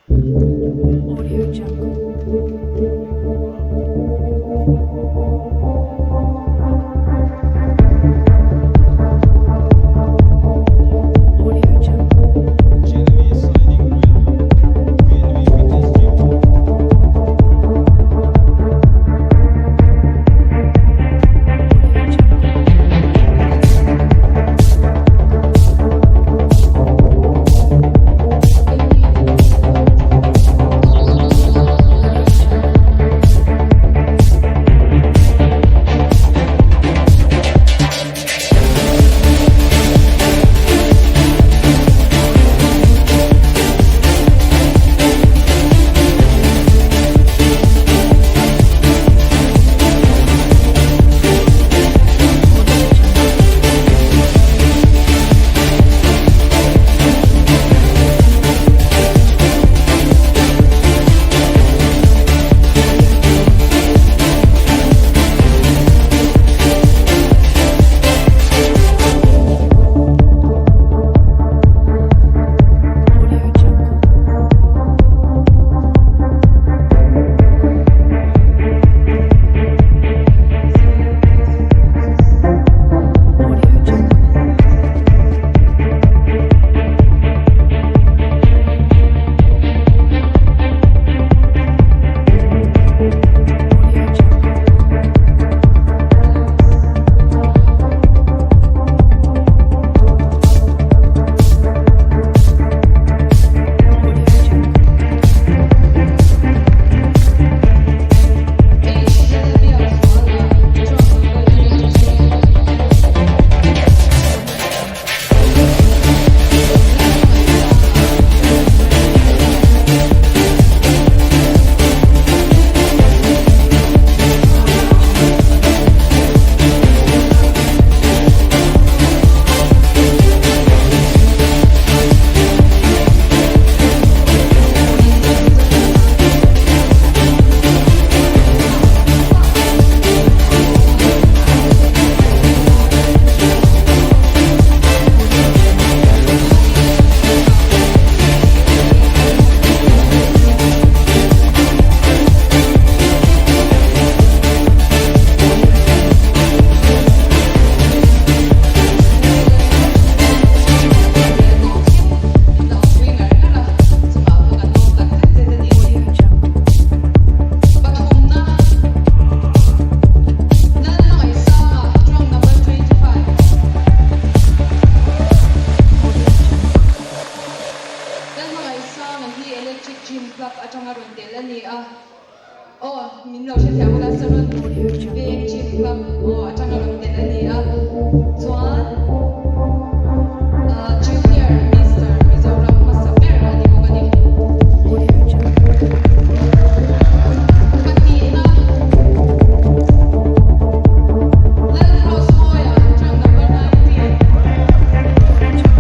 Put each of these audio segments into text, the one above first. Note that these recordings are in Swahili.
Audio Jungle. Audio Jungle. Genevieve signing will be testing. Audio Jungle. Audio Jungle. Audio Jungle. Audio Jungle. Audio Jungle. Audio Jungle. Audio Jungle. Dan mga isa nga hi electric gym plug at ang aron tela ni minlaw siya tiyaw wala sa ron Audio Jungle. big gym plug at ang aron tela ni Zuan Junior Mr. Mizoram Masaper ani mo gani Audio Jungle. pati na Lan Cross Moya track number 19 Audio Jungle.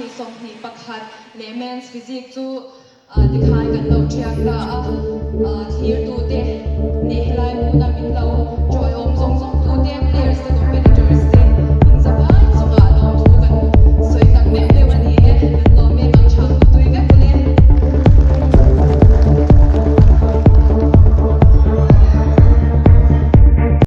ni som ni pakhat le men's physique chu dikhai kan lo thiak ta a clear tu te ne helai mu na mi